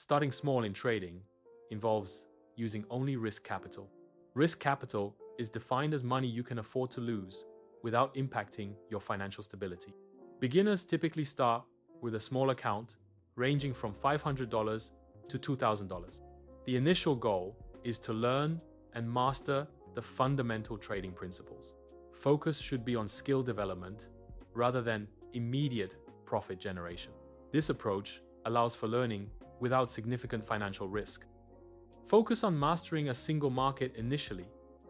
Starting small in trading involves using only risk capital. Risk capital is defined as money you can afford to lose without impacting your financial stability. Beginners typically start with a small account ranging from $500 to $2,000. The initial goal is to learn and master the fundamental trading principles. Focus should be on skill development rather than immediate profit generation. This approach allows for learning without significant financial risk. Focus on mastering a single market initially,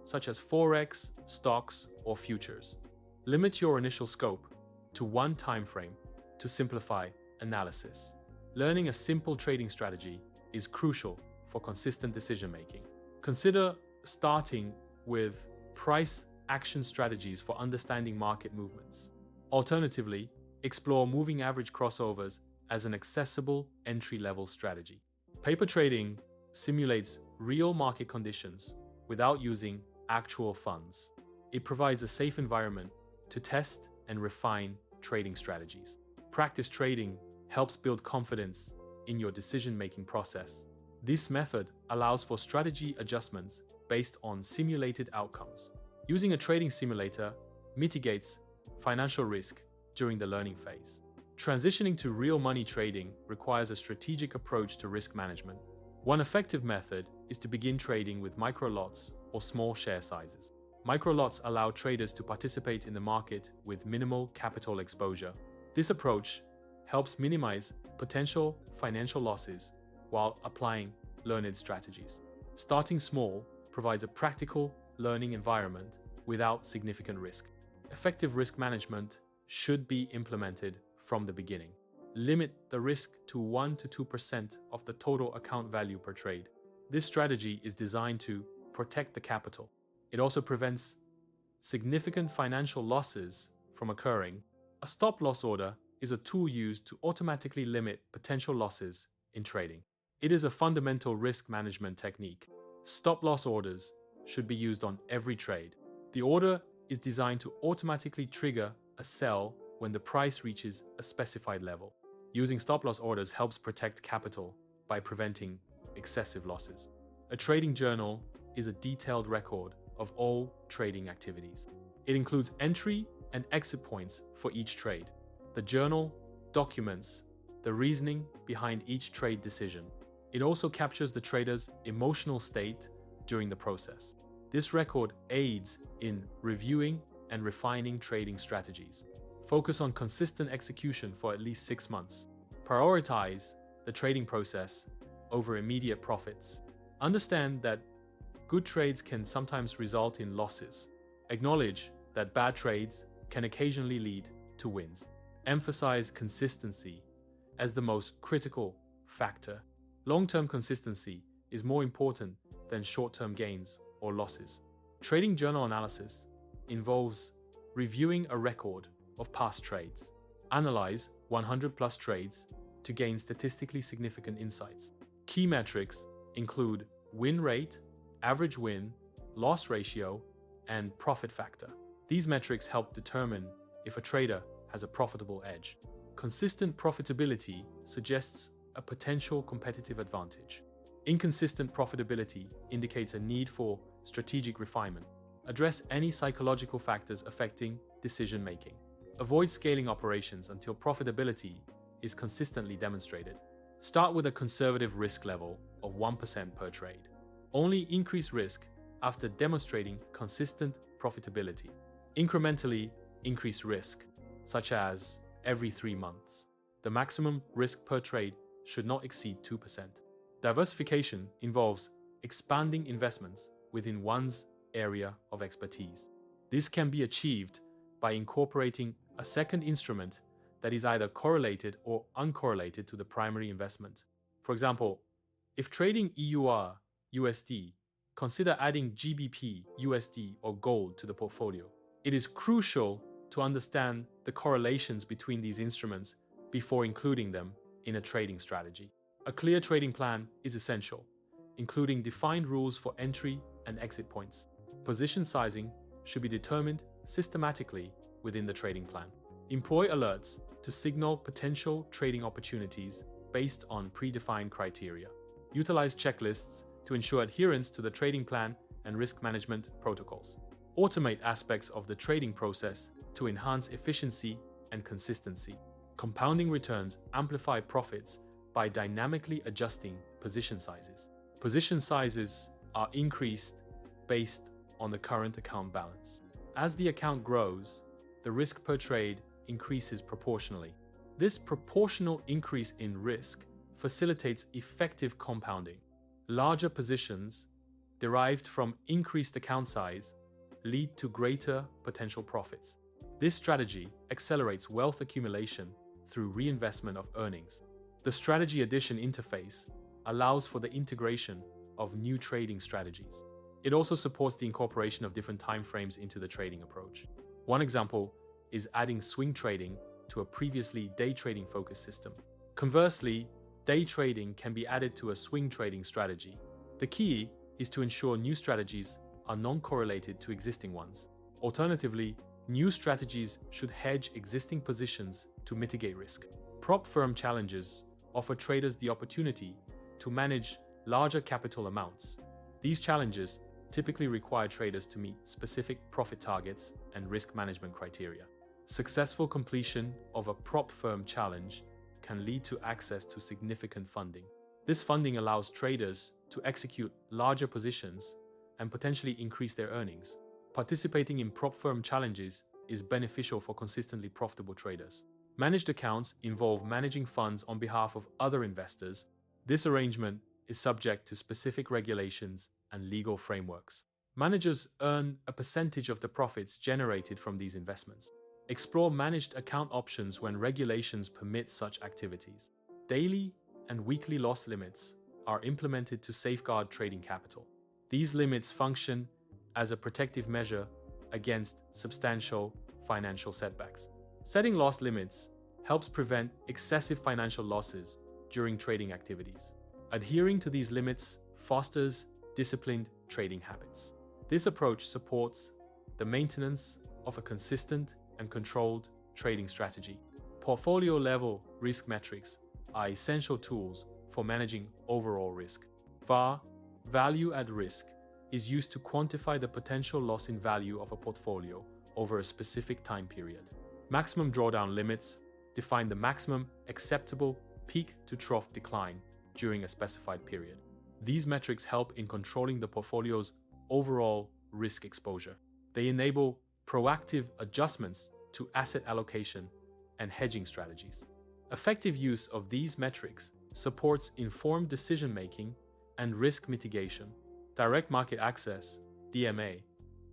such as Forex, stocks, or futures. Limit your initial scope to one time frame to simplify analysis. Learning a simple trading strategy is crucial for consistent decision-making. Consider starting with price action strategies for understanding market movements. Alternatively, explore moving average crossovers as an accessible entry-level strategy. Paper trading simulates real market conditions without using actual funds. It provides a safe environment to test and refine trading strategies. Practice trading helps build confidence in your decision-making process. This method allows for strategy adjustments based on simulated outcomes. Using a trading simulator mitigates financial risk during the learning phase. Transitioning to real money trading requires a strategic approach to risk management. One effective method is to begin trading with micro lots or small share sizes. Micro lots allow traders to participate in the market with minimal capital exposure. This approach helps minimize potential financial losses while applying learned strategies. Starting small provides a practical learning environment without significant risk. Effective risk management should be implemented from the beginning. Limit the risk to 1 to 2% of the total account value per trade. This strategy is designed to protect the capital. It also prevents significant financial losses from occurring. A stop-loss order is a tool used to automatically limit potential losses in trading. It is a fundamental risk management technique. Stop-loss orders should be used on every trade. The order is designed to automatically trigger a sell when the price reaches a specified level. Using stop-loss orders helps protect capital by preventing excessive losses. A trading journal is a detailed record of all trading activities. It includes entry and exit points for each trade. The journal documents the reasoning behind each trade decision. It also captures the trader's emotional state during the process. This record aids in reviewing and refining trading strategies. Focus on consistent execution for at least 6 months. Prioritize the trading process over immediate profits. Understand that good trades can sometimes result in losses. Acknowledge that bad trades can occasionally lead to wins. Emphasize consistency as the most critical factor. Long-term consistency is more important than short-term gains or losses. Trading journal analysis involves reviewing a record of past trades. Analyze 100+ trades to gain statistically significant insights. Key metrics include win rate, average win, loss ratio, and profit factor. These metrics help determine if a trader has a profitable edge. Consistent profitability suggests a potential competitive advantage. Inconsistent profitability indicates a need for strategic refinement. Address any psychological factors affecting decision-making. Avoid scaling operations until profitability is consistently demonstrated. Start with a conservative risk level of 1% per trade. Only increase risk after demonstrating consistent profitability. Incrementally increase risk, such as every 3 months. The maximum risk per trade should not exceed 2%. Diversification involves expanding investments within one's area of expertise. This can be achieved by incorporating a second instrument that is either correlated or uncorrelated to the primary investment. For example, if trading EUR USD, consider adding GBP USD or gold to the portfolio. It is crucial to understand the correlations between these instruments before including them in a trading strategy. A clear trading plan is essential, including defined rules for entry and exit points. Position sizing should be determined systematically within the trading plan. Employ alerts to signal potential trading opportunities based on predefined criteria. Utilize checklists to ensure adherence to the trading plan and risk management protocols. Automate aspects of the trading process to enhance efficiency and consistency. Compounding returns amplify profits by dynamically adjusting position sizes. Position sizes are increased based on the current account balance. As the account grows, the risk per trade increases proportionally. This proportional increase in risk facilitates effective compounding. Larger positions derived from increased account size lead to greater potential profits. This strategy accelerates wealth accumulation through reinvestment of earnings. The strategy addition interface allows for the integration of new trading strategies. It also supports the incorporation of different timeframes into the trading approach. One example is adding swing trading to a previously day trading focused system. Conversely, day trading can be added to a swing trading strategy. The key is to ensure new strategies are non-correlated to existing ones. Alternatively, new strategies should hedge existing positions to mitigate risk. Prop firm challenges offer traders the opportunity to manage larger capital amounts. These challenges typically require traders to meet specific profit targets and risk management criteria. Successful completion of a prop firm challenge can lead to access to significant funding. This funding allows traders to execute larger positions and potentially increase their earnings. Participating in prop firm challenges is beneficial for consistently profitable traders. Managed accounts involve managing funds on behalf of other investors. This arrangement is subject to specific regulations and legal frameworks. Managers earn a percentage of the profits generated from these investments. Explore managed account options when regulations permit such activities. Daily and weekly loss limits are implemented to safeguard trading capital. These limits function as a protective measure against substantial financial setbacks. Setting loss limits helps prevent excessive financial losses during trading activities. Adhering to these limits fosters disciplined trading habits. This approach supports the maintenance of a consistent and controlled trading strategy. Portfolio-level risk metrics are essential tools for managing overall risk. VAR, value at risk, is used to quantify the potential loss in value of a portfolio over a specific time period. Maximum drawdown limits define the maximum acceptable peak-to-trough decline during a specified period. These metrics help in controlling the portfolio's overall risk exposure. They enable proactive adjustments to asset allocation and hedging strategies. Effective use of these metrics supports informed decision-making and risk mitigation. Direct market access, DMA,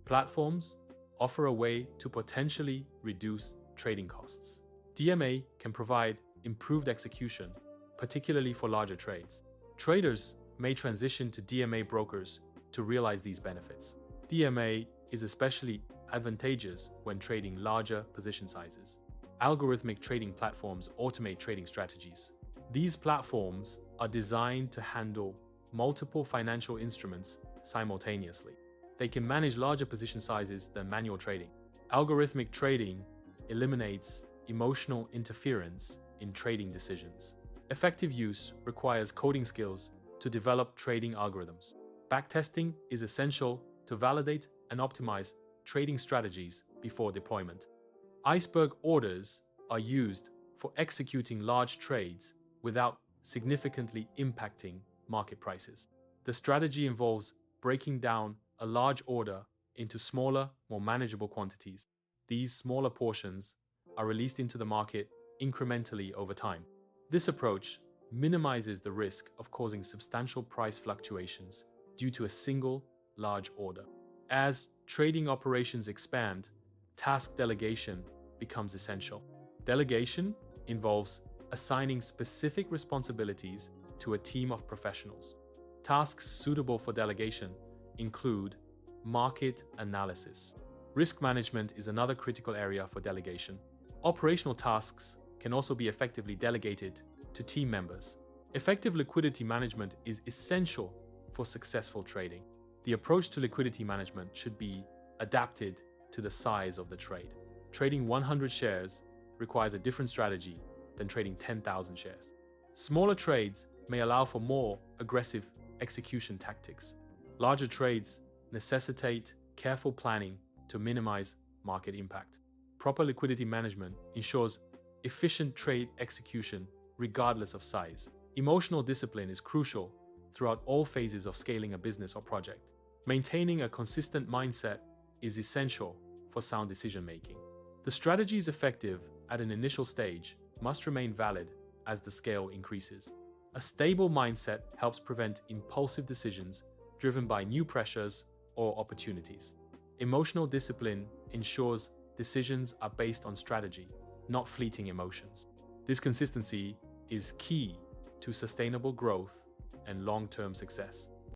platforms offer a way to potentially reduce trading costs. DMA can provide improved execution, particularly for larger trades. Traders may transition to DMA brokers to realize these benefits. DMA is especially advantageous when trading larger position sizes. Algorithmic trading platforms automate trading strategies. These platforms are designed to handle multiple financial instruments simultaneously. They can manage larger position sizes than manual trading. Algorithmic trading eliminates emotional interference in trading decisions. Effective use requires coding skills to develop trading algorithms. Backtesting is essential to validate and optimize trading strategies before deployment. Iceberg orders are used for executing large trades without significantly impacting market prices. The strategy involves breaking down a large order into smaller, more manageable quantities. These smaller portions are released into the market incrementally over time. This approach minimizes the risk of causing substantial price fluctuations due to a single large order. As trading operations expand, task delegation becomes essential. Delegation involves assigning specific responsibilities to a team of professionals. Tasks suitable for delegation include market analysis. Risk management is another critical area for delegation. Operational tasks can also be effectively delegated to team members. Effective liquidity management is essential for successful trading. The approach to liquidity management should be adapted to the size of the trade. Trading 100 shares requires a different strategy than trading 10,000 shares. Smaller trades may allow for more aggressive execution tactics. Larger trades necessitate careful planning to minimize market impact. Proper liquidity management ensures efficient trade execution regardless of size. Emotional discipline is crucial throughout all phases of scaling a business or project. Maintaining a consistent mindset is essential for sound decision-making. The strategies effective at an initial stage must remain valid as the scale increases. A stable mindset helps prevent impulsive decisions driven by new pressures or opportunities. Emotional discipline ensures decisions are based on strategy, not fleeting emotions. This consistency is key to sustainable growth and long-term success.